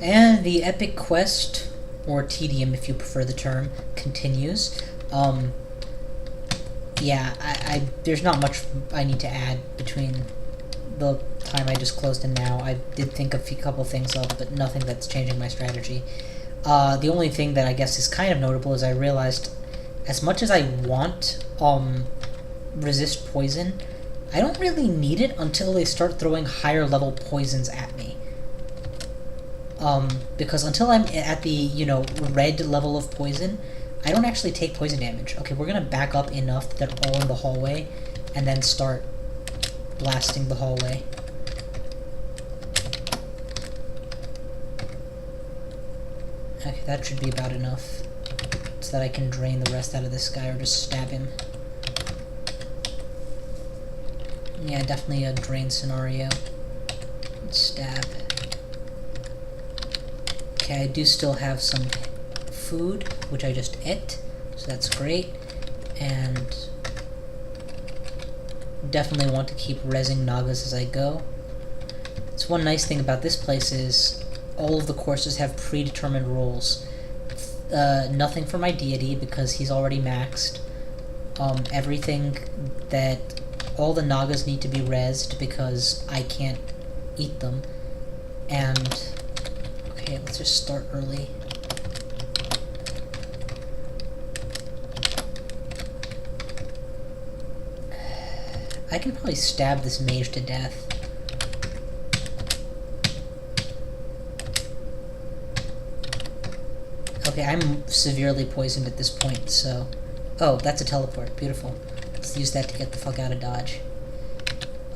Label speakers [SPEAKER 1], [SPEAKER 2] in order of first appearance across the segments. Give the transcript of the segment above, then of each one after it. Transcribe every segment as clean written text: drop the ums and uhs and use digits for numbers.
[SPEAKER 1] And the epic quest, or tedium if you prefer the term, continues. Yeah, there's not much I need to add between the time I just closed and now. I did think a couple things up, but nothing that's changing my strategy. The only thing that I guess is kind of notable is I realized, as much as I want resist poison, I don't really need it until they start throwing higher level poisons at me. Because until I'm at the, you know, red level of poison, I don't actually take poison damage. Okay, we're gonna back up enough that they're all in the hallway, and then start blasting the hallway. Okay, that should be about enough, so that I can drain the rest out of this guy, or just stab him. Yeah, definitely a drain scenario. Stab. Okay, I do still have some food, which I just ate, so that's great. And definitely want to keep rezzing Nagas as I go. So one nice thing about this place is all of the courses have predetermined rules. Nothing for my deity because he's already maxed. Everything that all the Nagas need to be rezzed because I can't eat them. And okay, let's just start early. I can probably stab this mage to death. Okay, I'm severely poisoned at this point, so... Oh, that's a teleport. Beautiful. Let's use that to get the fuck out of Dodge.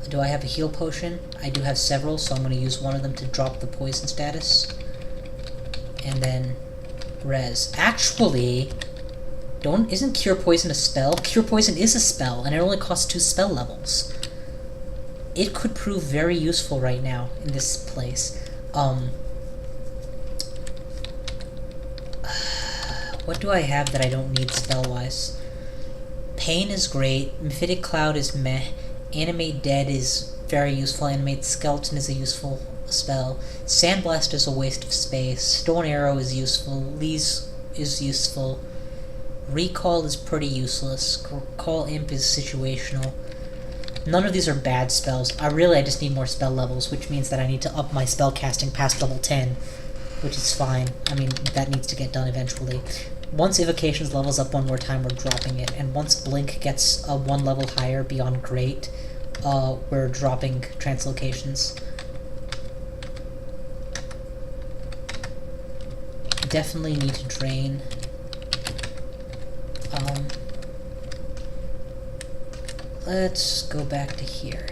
[SPEAKER 1] Do I have a heal potion? I do have several, so I'm going to use one of them to drop the poison status. And then... res. Actually... Isn't Cure Poison a spell? Cure Poison is a spell, and it only costs 2 spell levels. It could prove very useful right now in this place. What do I have that I don't need spell-wise? Pain is great. Mephitic Cloud is meh. Animate Dead is very useful. Animate Skeleton is a useful spell. Sandblast is a waste of space. Stone Arrow is useful. Lees is useful. Recall is pretty useless. Call Imp is situational. None of these are bad spells. I just need more spell levels, which means that I need to up my spell casting past level 10, which is fine. I mean, that needs to get done eventually. Once Evocations levels up one more time, we're dropping it, and once Blink gets one level higher beyond Great, we're dropping Translocations. Definitely need to drain. Let's go back to here.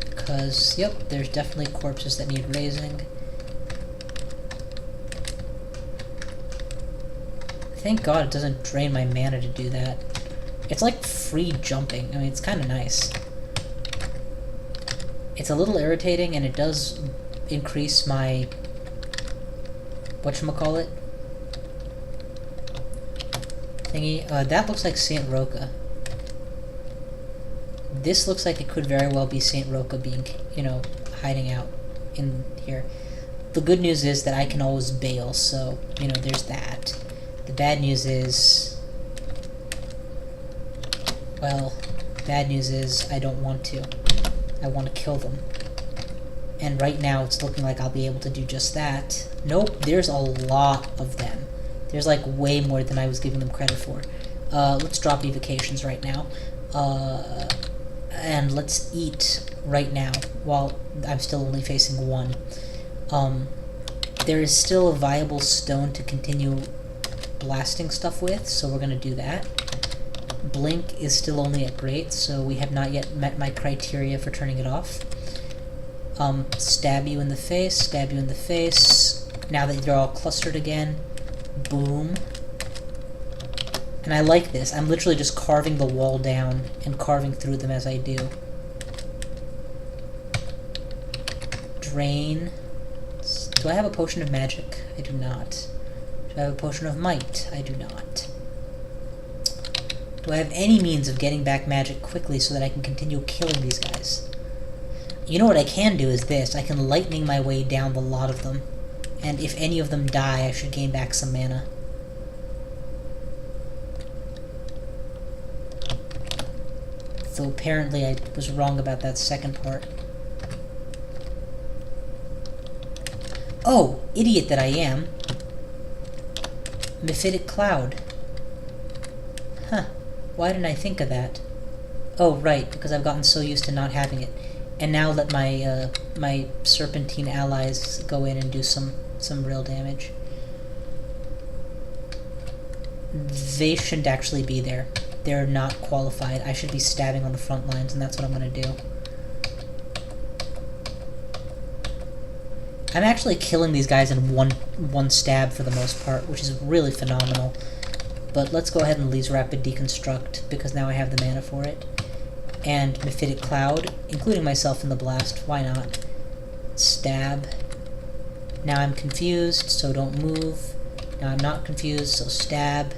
[SPEAKER 1] Because, yep, there's definitely corpses that need raising. Thank God it doesn't drain my mana to do that. It's like free jumping. I mean, it's kind of nice. It's a little irritating, and it does increase my... whatchamacallit? Thingy. That looks like Saint Roca. This looks like it could very well be Saint Roca being, you know, hiding out in here. The good news is that I can always bail, so, you know, there's that. The bad news is... well, bad news is I don't want to. I want to kill them. And right now it's looking like I'll be able to do just that. Nope, there's a lot of them. There's like way more than I was giving them credit for. Let's drop evocations right now. And let's eat right now while I'm still only facing one. There is still a viable stone to continue blasting stuff with, so we're gonna do that. Blink is still only at Great, so we have not yet met my criteria for turning it off. Stab you in the face, stab you in the face. Now that they're all clustered again, boom. And I like this. I'm literally just carving the wall down and carving through them as I do. Drain. Do I have a potion of magic? I do not. Do I have a potion of might? I do not. Do I have any means of getting back magic quickly so that I can continue killing these guys? You know what I can do is this. I can lightning my way down the lot of them. And if any of them die, I should gain back some mana. Though apparently I was wrong about that second part. Oh, idiot that I am. Mephitic Cloud. Huh. Why didn't I think of that? Oh, right, because I've gotten so used to not having it. And now let my my Serpentine allies go in and do some real damage. They shouldn't actually be there. They're not qualified. I should be stabbing on the front lines, and that's what I'm going to do. I'm actually killing these guys in one stab for the most part, which is really phenomenal. But let's go ahead and Lee's Rapid Deconstruct, because now I have the mana for it. And Mephitic Cloud, including myself in the blast. Why not? Stab. Now I'm confused, so don't move. Now I'm not confused, so stab.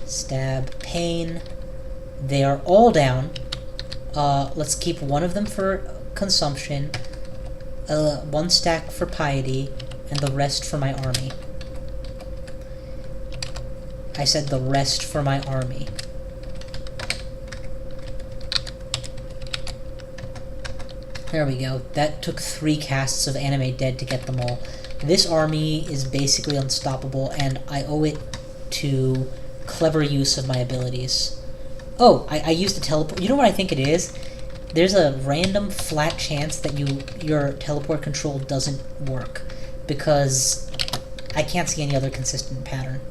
[SPEAKER 1] Stab. Pain. They are all down. Let's keep one of them for consumption, one stack for piety, and the rest for my army. I said the rest for my army. There we go. That took 3 casts of Animate Dead to get them all. This army is basically unstoppable, and I owe it to clever use of my abilities. Oh, I used a teleport. You know what I think it is? There's a random flat chance that your teleport control doesn't work, because I can't see any other consistent pattern.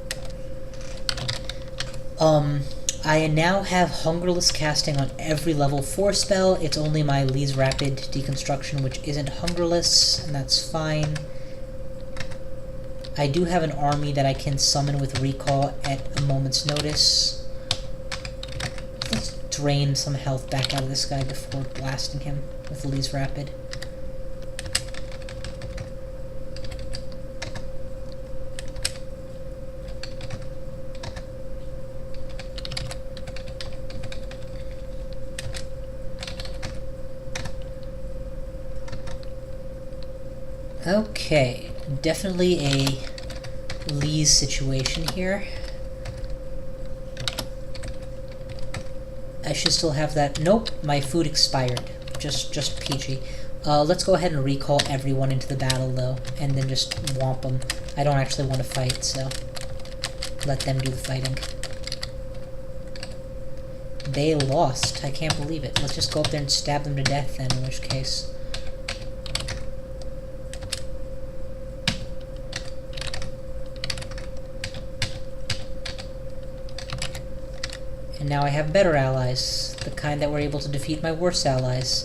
[SPEAKER 1] I now have Hungerless casting on every level 4 spell. It's only my Lee's Rapid Deconstruction which isn't Hungerless, and that's fine. I do have an army that I can summon with Recall at a moment's notice. Let's drain some health back out of this guy before blasting him with Lee's Rapid. Okay, definitely a Lee's situation here. I should still have that. Nope, my food expired. Just peachy. Let's go ahead and recall everyone into the battle, though, and then just whomp them. I don't actually want to fight, so let them do the fighting. They lost. I can't believe it. Let's just go up there and stab them to death, then, in which case. And now I have better allies, the kind that were able to defeat my worst allies.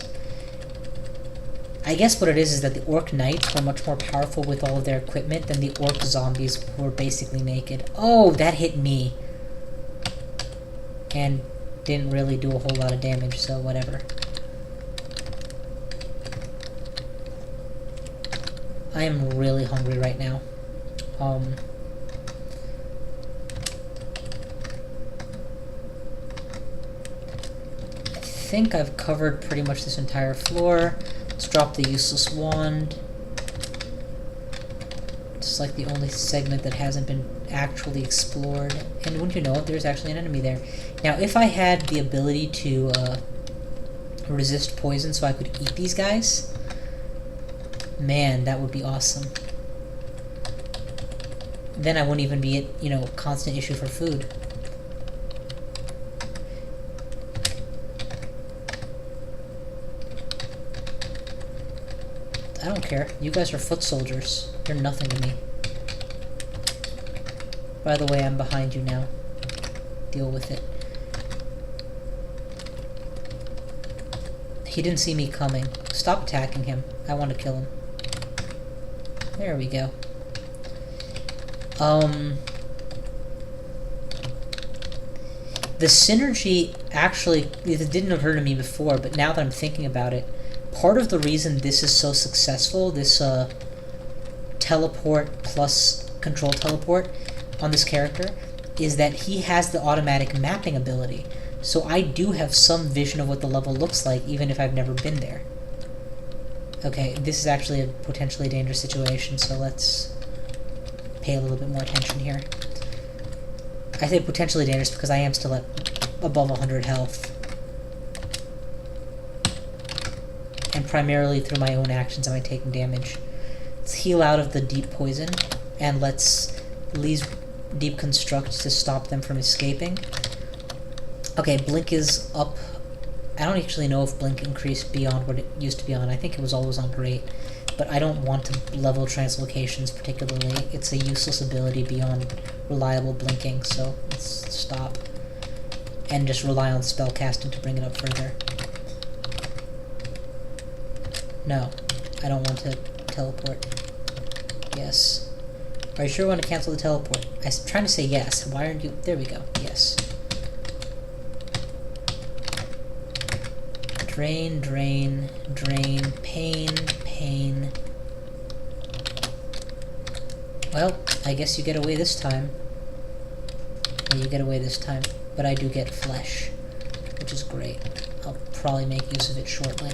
[SPEAKER 1] I guess what it is that the Orc Knights were much more powerful with all of their equipment than the Orc Zombies who were basically naked. Oh, that hit me! And didn't really do a whole lot of damage, so whatever. I am really hungry right now. I think I've covered pretty much this entire floor. Let's drop the useless wand. It's like the only segment that hasn't been actually explored. And wouldn't you know it, there's actually an enemy there. Now, if I had the ability to resist poison so I could eat these guys, man, that would be awesome. Then I wouldn't even be at, you know, constant issue for food. I don't care. You guys are foot soldiers. You're nothing to me. By the way, I'm behind you now. Deal with it. He didn't see me coming. Stop attacking him. I want to kill him. There we go. The synergy actually, it didn't occur to me before, but now that I'm thinking about it, part of the reason this is so successful, this teleport plus control teleport on this character, is that he has the automatic mapping ability. So I do have some vision of what the level looks like, even if I've never been there. Okay, this is actually a potentially dangerous situation, so let's pay a little bit more attention here. I say potentially dangerous because I am still at above 100 health. And primarily through my own actions am I taking damage. Let's heal out of the deep poison, and let's use deep construct to stop them from escaping. Okay, blink is up. I don't actually know if blink increased beyond what it used to be on. I think it was always on great. But I don't want to level translocations particularly. It's a useless ability beyond reliable blinking, so let's stop. And just rely on spell casting to bring it up further. No, I don't want to teleport. Yes. Are you sure you want to cancel the teleport? I'm trying to say yes. Why aren't you? There we go. Yes. Drain, drain, drain, pain, pain. Well, I guess you get away this time. Yeah, you get away this time. But I do get flesh, which is great. I'll probably make use of it shortly.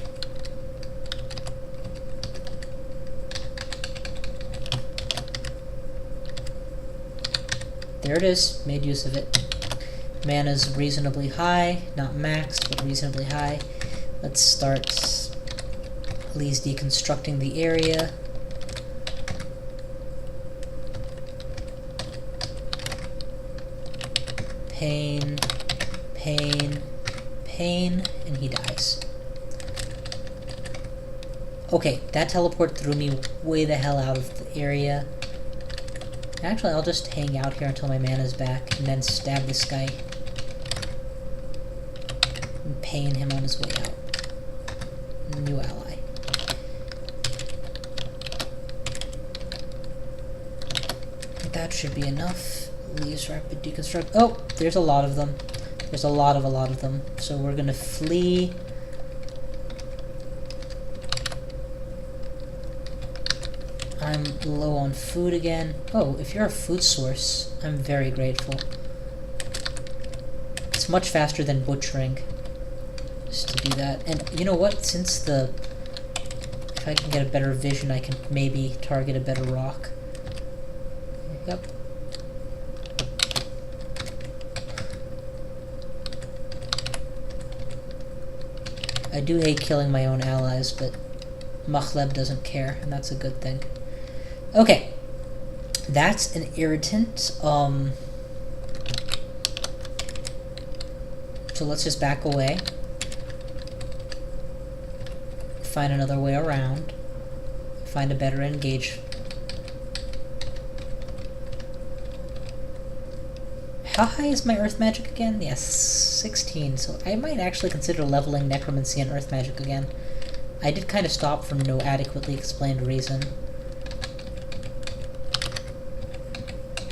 [SPEAKER 1] There it is. Made use of it. Mana's reasonably high. Not maxed, but reasonably high. Let's start at least deconstructing the area. Pain, pain, pain, and he dies. Okay, that teleport threw me way the hell out of the area. Actually, I'll just hang out here until my mana's back, and then stab this guy. And pain him on his way out. New ally. That should be enough. Leaves rapid deconstruct. Oh, there's a lot of them. There's a lot of them. So we're gonna flee. I'm low on food again. Oh, if you're a food source, I'm very grateful. It's much faster than butchering. Just to do that. And you know what? Since if I can get a better vision, I can maybe target a better rock. Yep. I do hate killing my own allies, but Machleb doesn't care, and that's a good thing. Okay. That's an irritant. So let's just back away. Find another way around. Find a better engage. How high is my earth magic again? Yes, 16. So I might actually consider leveling necromancy and earth magic again. I did kind of stop for no adequately explained reason.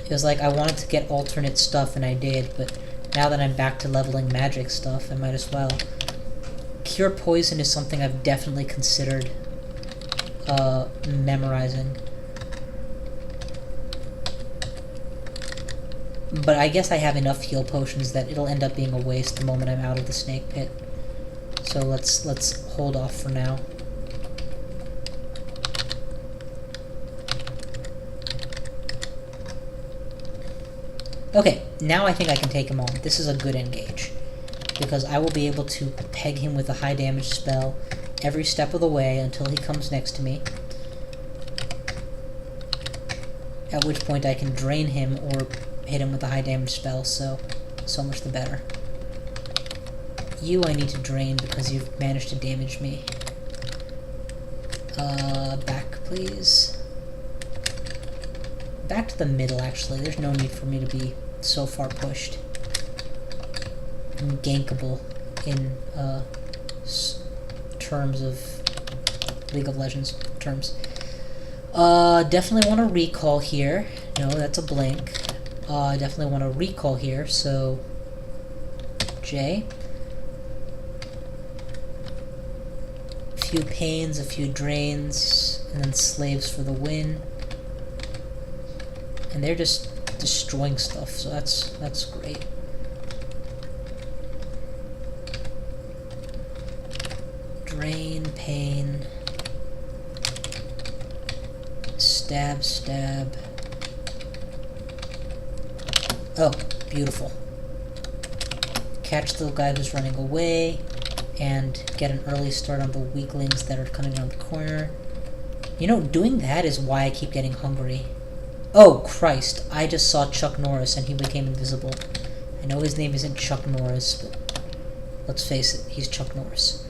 [SPEAKER 1] It was like I wanted to get alternate stuff, and I did, but now that I'm back to leveling magic stuff, I might as well. Cure Poison is something I've definitely considered memorizing. But I guess I have enough heal potions that it'll end up being a waste the moment I'm out of the snake pit. So let's hold off for now. Okay, now I think I can take him on. This is a good engage. Because I will be able to peg him with a high damage spell every step of the way until he comes next to me. At which point I can drain him or hit him with a high damage spell, so much the better. You I need to drain because you've managed to damage me. Back please. Back to the middle actually, there's no need for me to be so far pushed. I'm gankable in terms of League of Legends terms. Definitely want to recall here. No, that's a blink. Definitely want to recall here, so J. A few pains, a few drains, and then slaves for the win. And they're just destroying stuff, so that's great. Drain, pain. stab, stab. Oh, beautiful. Catch the guy who's running away, and get an early start on the weaklings that are coming around the corner. You know, doing that is why I keep getting hungry. Oh, Christ. I just saw Chuck Norris, and he became invisible. I know his name isn't Chuck Norris, but let's face it, he's Chuck Norris.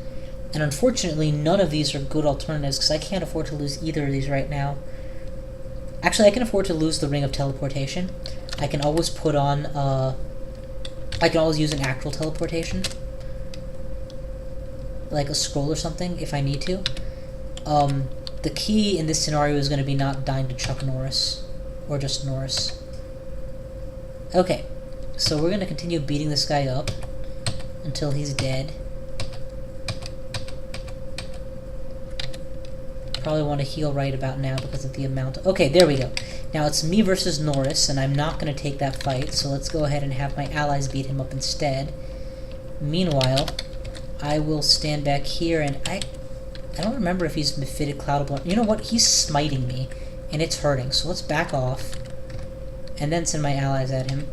[SPEAKER 1] And unfortunately, none of these are good alternatives, because I can't afford to lose either of these right now. Actually, I can afford to lose the Ring of Teleportation. I can always put on, I can always use an actual teleportation. Like a scroll or something, if I need to. The key in this scenario is going to be not dying to Chuck Norris. Or just Norris. Okay, so we're going to continue beating this guy up until he's dead. Probably want to heal right about now because of the amount. Okay, there we go. Now it's me versus Norris, and I'm not going to take that fight, so let's go ahead and have my allies beat him up instead. Meanwhile, I will stand back here, and I don't remember if he's Mephitic Cloud. You know what? He's smiting me, and it's hurting, so let's back off, and then send my allies at him.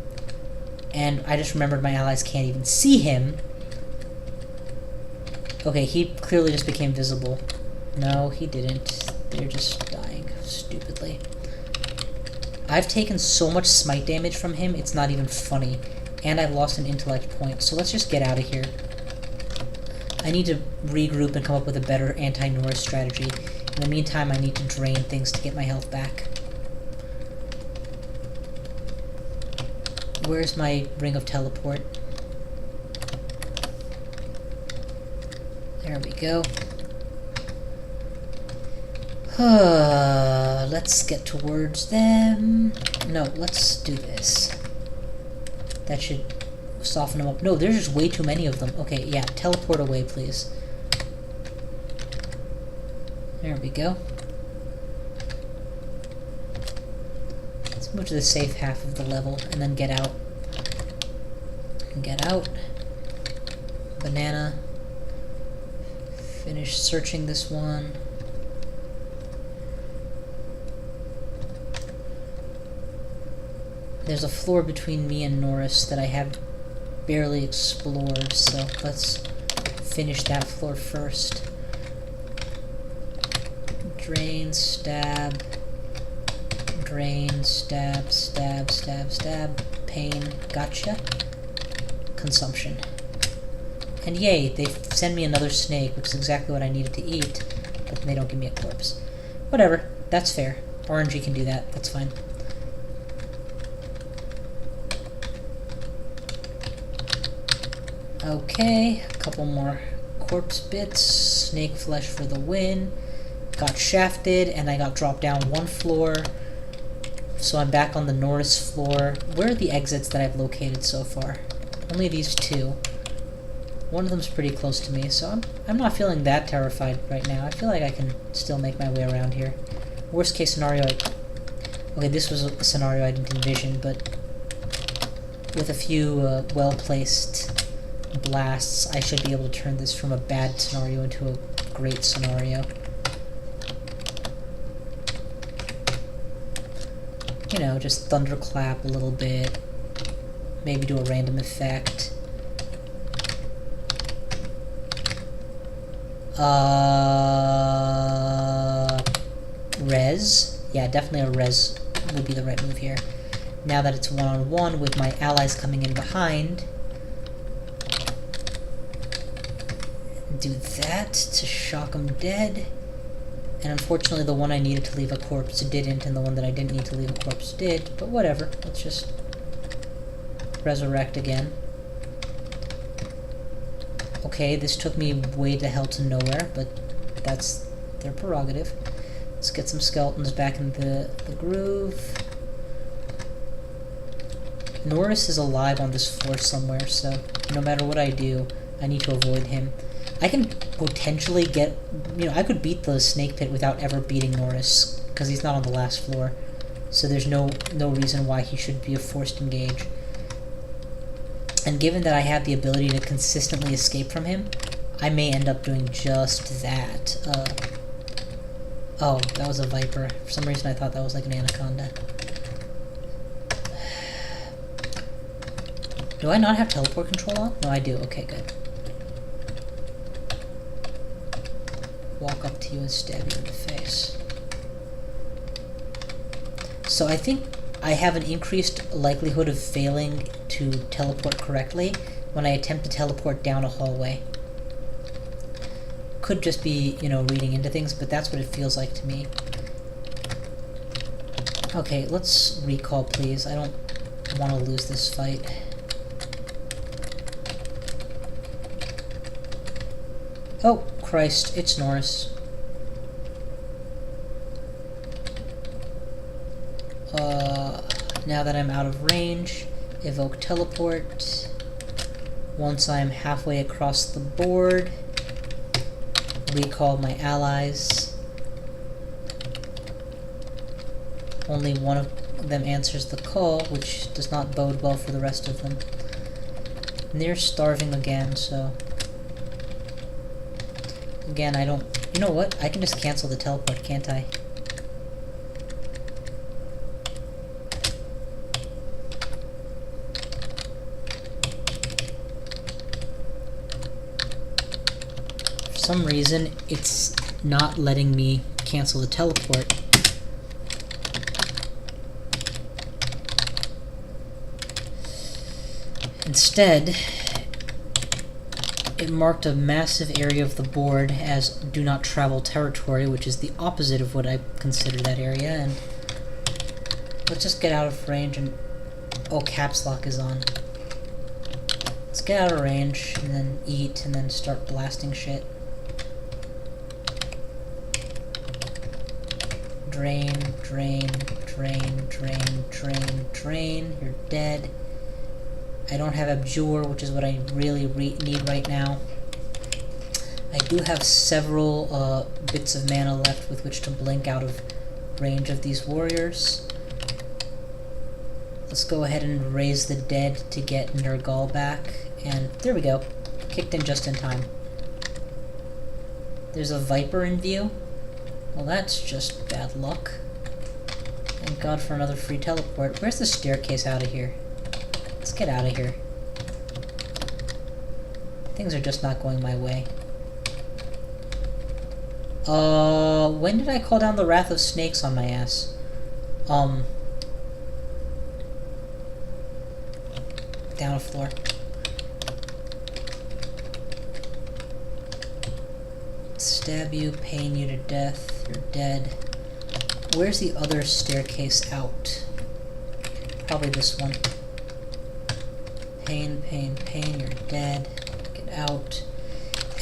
[SPEAKER 1] And I just remembered my allies can't even see him. Okay, he clearly just became visible. No, he didn't. They're just dying stupidly. I've taken so much smite damage from him, it's not even funny. And I've lost an intellect point, so let's just get out of here. I need to regroup and come up with a better anti-Norris strategy. In the meantime, I need to drain things to get my health back. Where's my Ring of Teleport? There we go. Let's get towards them. No, let's do this. That should soften them up. No, there's just way too many of them. Okay, yeah, teleport away, please. There we go. Let's move to the safe half of the level and then get out. Get out. Banana. Finish searching this one. There's a floor between me and Norris that I have barely explored, so let's finish that floor first. Drain, stab, drain, stab, stab, stab, stab, pain, gotcha, consumption. And yay, they send me another snake, which is exactly what I needed to eat, but they don't give me a corpse. Whatever, that's fair. RNG can do that, that's fine. Okay, a couple more corpse bits, snake flesh for the win. Got shafted, and I got dropped down one floor. So I'm back on the Norris floor. Where are the exits that I've located so far? Only these two. One of them's pretty close to me, so I'm not feeling that terrified right now. I feel like I can still make my way around here. Worst case scenario, okay, this was a scenario I didn't envision, but with a few well-placed blasts, I should be able to turn this from a bad scenario into a great scenario. You know, just thunderclap a little bit, maybe do a random effect. Res? Yeah, definitely a res would be the right move here. Now that it's one-on-one with my allies coming in behind, do that to shock them dead. And unfortunately the one I needed to leave a corpse didn't, and the one that I didn't need to leave a corpse did, but whatever, let's just resurrect again. Okay, this took me way the hell to nowhere, but that's their prerogative. Let's get some skeletons back in the groove. Norris is alive on this floor somewhere, so no matter what I do, I need to avoid him. I can potentially get, you know, I could beat the snake pit without ever beating Norris, because he's not on the last floor. So there's no reason why he should be a forced engage. And given that I have the ability to consistently escape from him, I may end up doing just that. Oh, that was a viper. For some reason I thought that was like an anaconda. Do I not have teleport control on? No, I do. Okay, good. Walk up to you and stab you in the face. So I think I have an increased likelihood of failing to teleport correctly when I attempt to teleport down a hallway. Could just be, you know, reading into things, but that's what it feels like to me. Okay, let's recall, please. I don't want to lose this fight. Oh, Christ, it's Norris. Now that I'm out of range, evoke teleport. Once I'm halfway across the board, recall my allies. Only one of them answers the call, which does not bode well for the rest of them. And they're starving again, so... Again, I don't... You know what? I can just cancel the teleport, can't I? For some reason, it's not letting me cancel the teleport. Instead, it marked a massive area of the board as do not travel territory, which is the opposite of what I consider that area, and let's just get out of range and... Oh, caps lock is on. Let's get out of range, and then eat, and then start blasting shit. Drain, drain, drain, drain, drain, drain. You're dead. I don't have Abjure, which is what I really need right now. I do have several bits of mana left with which to blink out of range of these warriors. Let's go ahead and raise the dead to get Nergal back. And there we go. Kicked in just in time. There's a Viper in view. Well, that's just bad luck. Thank God for another free teleport. Where's the staircase out of here? Let's get out of here. Things are just not going my way. When did I call down the Wrath of Snakes on my ass? Down a floor. Stab you, pain you to death, you're dead. Where's the other staircase out? Probably this one. Pain, pain, pain, you're dead. Get out.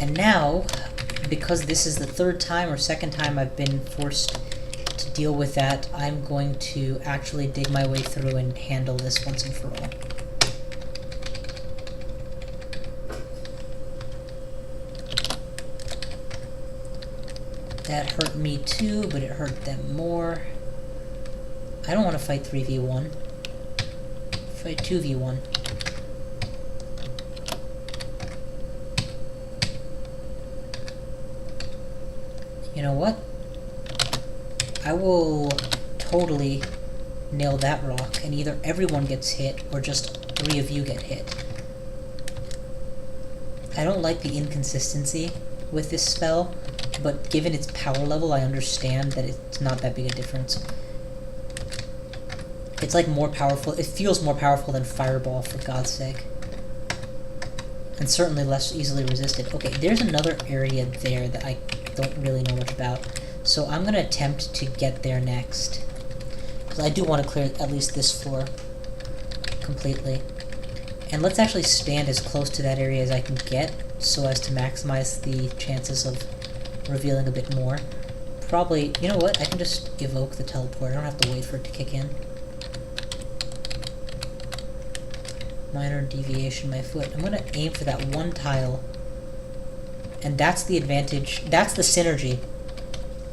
[SPEAKER 1] And now, because this is the third time or second time I've been forced to deal with that, I'm going to actually dig my way through and handle this once and for all. That hurt me too, but it hurt them more. I don't want to fight 3v1. Fight 2v1. You know what? I will totally nail that rock, and either everyone gets hit, or just 3 of you get hit. I don't like the inconsistency with this spell, but given its power level, I understand that it's not that big a difference. It's like more powerful, it feels more powerful than Fireball, for God's sake. And certainly less easily resisted. Okay, there's another area there that I don't really know much about. So I'm going to attempt to get there next. Because I do want to clear at least this floor completely. And let's actually stand as close to that area as I can get, so as to maximize the chances of revealing a bit more. Probably, you know what, I can just evoke the teleport. I don't have to wait for it to kick in. Minor deviation my foot. I'm going to aim for that one tile. And that's the advantage, that's the synergy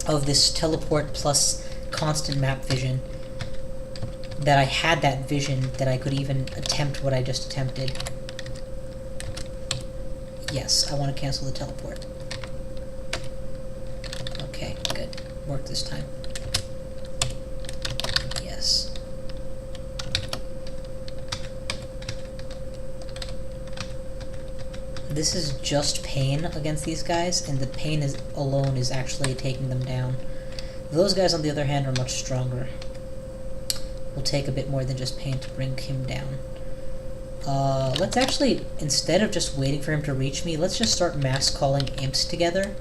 [SPEAKER 1] of this teleport plus constant map vision. That I had that vision that I could even attempt what I just attempted. Yes, I want to cancel the teleport. Okay, good. work this time. Yes. This is just pain against these guys, and the pain alone is actually taking them down. Those guys, on the other hand, are much stronger. Will take a bit more than just pain to bring him down. Let's actually, instead of just waiting for him to reach me, let's just start mass calling imps together.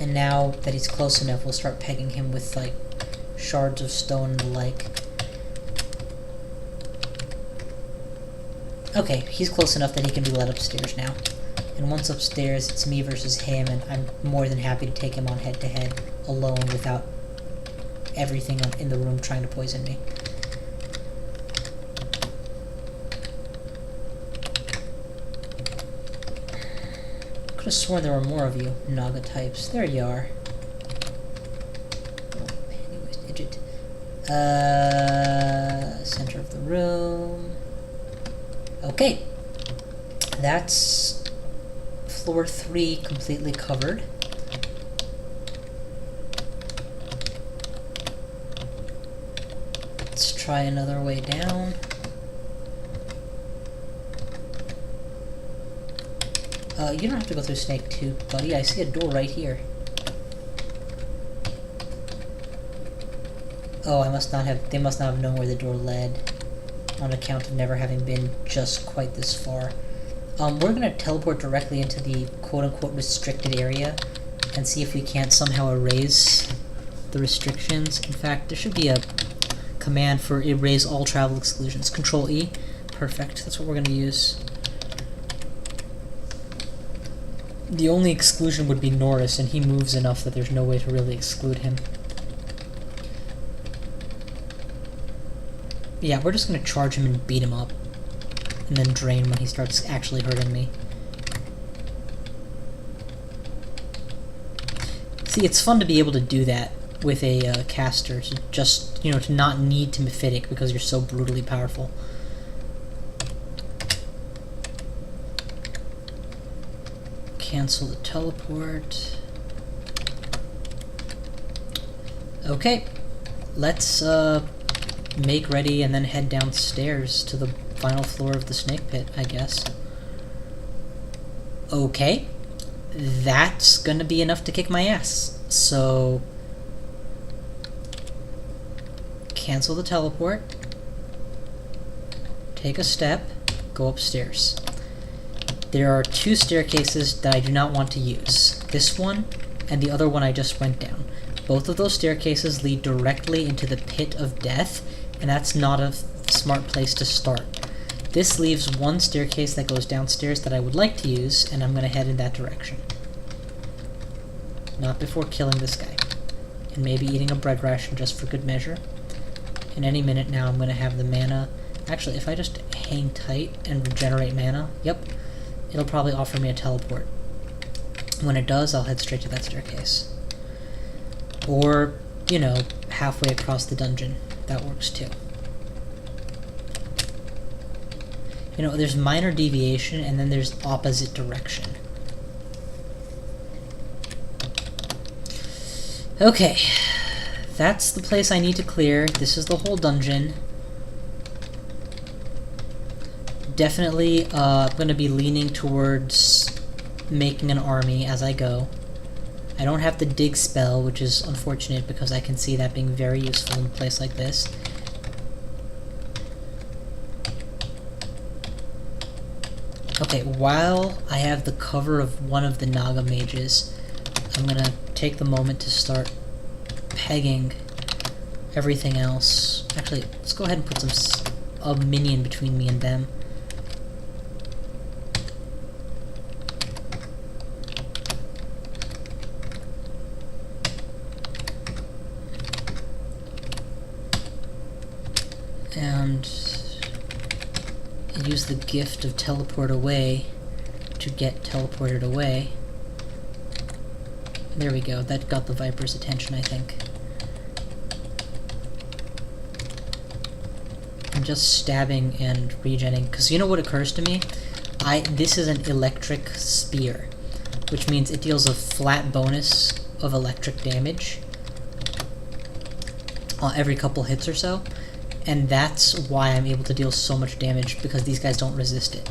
[SPEAKER 1] And now that he's close enough, we'll start pegging him with, like, shards of stone and the like. Okay, he's close enough that he can be led upstairs now. And once upstairs, it's me versus him, and I'm more than happy to take him on head-to-head, alone, without everything in the room trying to poison me. Could have sworn there were more of you, Naga types. There you are. Oh, anyways, digit. Center of the room. Okay. That's floor 3 completely covered. Let's try another way down. You don't have to go through Snake 2, buddy. I see a door right here. Oh, they must not have known where the door led, on account of never having been just quite this far. We're gonna teleport directly into the quote-unquote restricted area and see if we can't somehow erase the restrictions. In fact, there should be a command for erase all travel exclusions. Control E. Perfect. That's what we're gonna use. The only exclusion would be Norris, and he moves enough that there's no way to really exclude him. Yeah, we're just gonna charge him and beat him up. And then drain when he starts actually hurting me. See, it's fun to be able to do that with a caster. To just, to not need to Mephitic because you're so brutally powerful. Cancel the teleport. Okay, let's make ready and then head downstairs to the final floor of the snake pit, I guess. Okay, that's gonna be enough to kick my ass. So, cancel the teleport, take a step, go upstairs. There are 2 staircases that I do not want to use. This one, and the other one I just went down. Both of those staircases lead directly into the pit of death, and that's not a smart place to start. This leaves one staircase that goes downstairs that I would like to use, and I'm going to head in that direction. Not before killing this guy. And maybe eating a bread ration just for good measure. In any minute now I'm going to have the mana. Actually, if I just hang tight and regenerate mana, yep, it'll probably offer me a teleport. When it does, I'll head straight to that staircase. Or, halfway across the dungeon. That works too. There's minor deviation, and then there's opposite direction. Okay. That's the place I need to clear. This is the whole dungeon. Definitely, I'm going to be leaning towards making an army as I go. I don't have the dig spell, which is unfortunate because I can see that being very useful in a place like this. Okay, while I have the cover of one of the Naga mages, I'm gonna take the moment to start pegging everything else. Actually, let's go ahead and put a minion between me and them. And use the gift of teleport away to get teleported away. There we go, that got the Viper's attention, I think. and just stabbing and regenning. Because you know what occurs to me? This is an electric spear, which means it deals a flat bonus of electric damage every couple hits or so, and that's why I'm able to deal so much damage, because these guys don't resist it.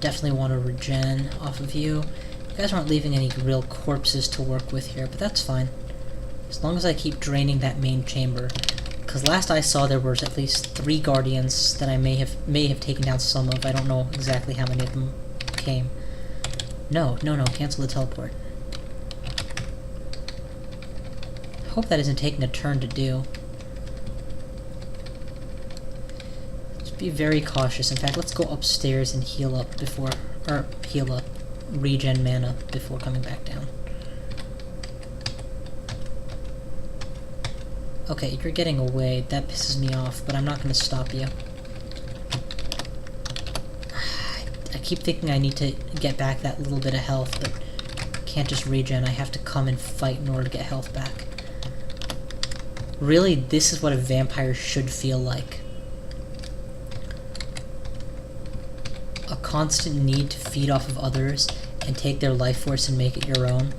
[SPEAKER 1] Definitely want to regen off of you. You guys aren't leaving any real corpses to work with here, but that's fine. As long as I keep draining that main chamber. Because last I saw there was at least 3 guardians that I may have taken down some of. I don't know exactly how many of them came. No, cancel the teleport. Hope that isn't taking a turn to do. Let's be very cautious. In fact, let's go upstairs and heal up, regen mana before coming back down. Okay, you're getting away. That pisses me off, but I'm not going to stop you. I keep thinking I need to get back that little bit of health, but I can't just regen. I have to come and fight in order to get health back. Really, this is what a vampire should feel like. A constant need to feed off of others and take their life force and make it your own.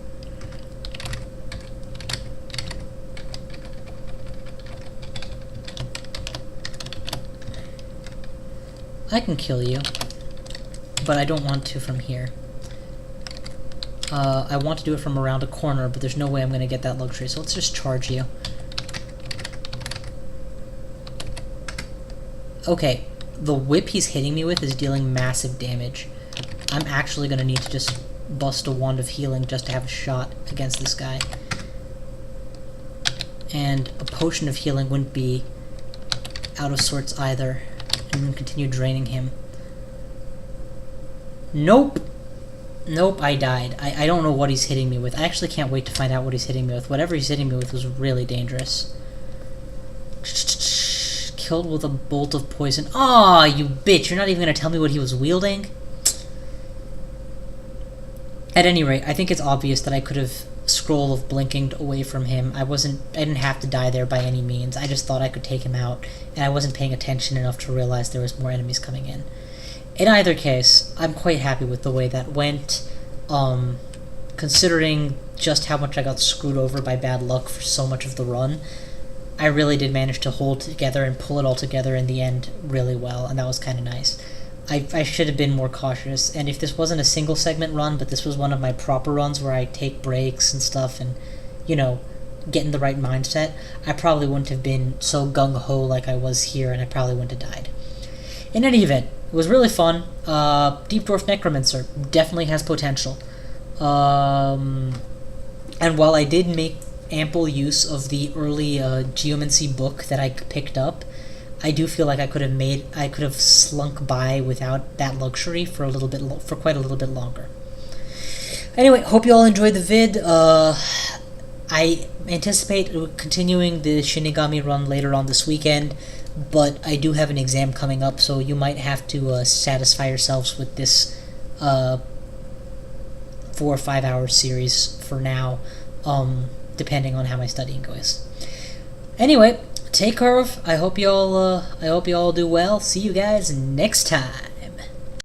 [SPEAKER 1] I can kill you, but I don't want to from here. I want to do it from around a corner, but there's no way I'm going to get that luxury, so let's just charge you. Okay, the whip he's hitting me with is dealing massive damage. I'm actually going to need to just bust a wand of healing just to have a shot against this guy. And a potion of healing wouldn't be out of sorts either. And then continue draining him. Nope! Nope, I died. I don't know what he's hitting me with. I actually can't wait to find out what he's hitting me with. Whatever he's hitting me with was really dangerous. Killed with a bolt of poison. Aw, you bitch! You're not even gonna tell me what he was wielding? At any rate, I think it's obvious that I could have Scroll of Blinking away from him. I didn't have to die there by any means. I just thought I could take him out, and I wasn't paying attention enough to realize there was more enemies coming in. In either case, I'm quite happy with the way that went, considering just how much I got screwed over by bad luck for so much of the run. I really did manage to hold together and pull it all together in the end really well, and that was kind of nice. I should have been more cautious, and if this wasn't a single segment run, but this was one of my proper runs where I take breaks and stuff and, you know, get in the right mindset, I probably wouldn't have been so gung-ho like I was here, and I probably wouldn't have died. In any event, it was really fun. Deep Dwarf Necromancer definitely has potential. And while I did make ample use of the early geomancy book that I picked up, I do feel like I could have slunk by without that luxury for quite a little bit longer. Anyway, hope you all enjoyed the vid. I anticipate continuing the Shinigami run later on this weekend, but I do have an exam coming up, so you might have to satisfy yourselves with this 4 or 5 hour series for now, depending on how my studying goes. Anyway, take care of. I hope you all do well. See you guys next time.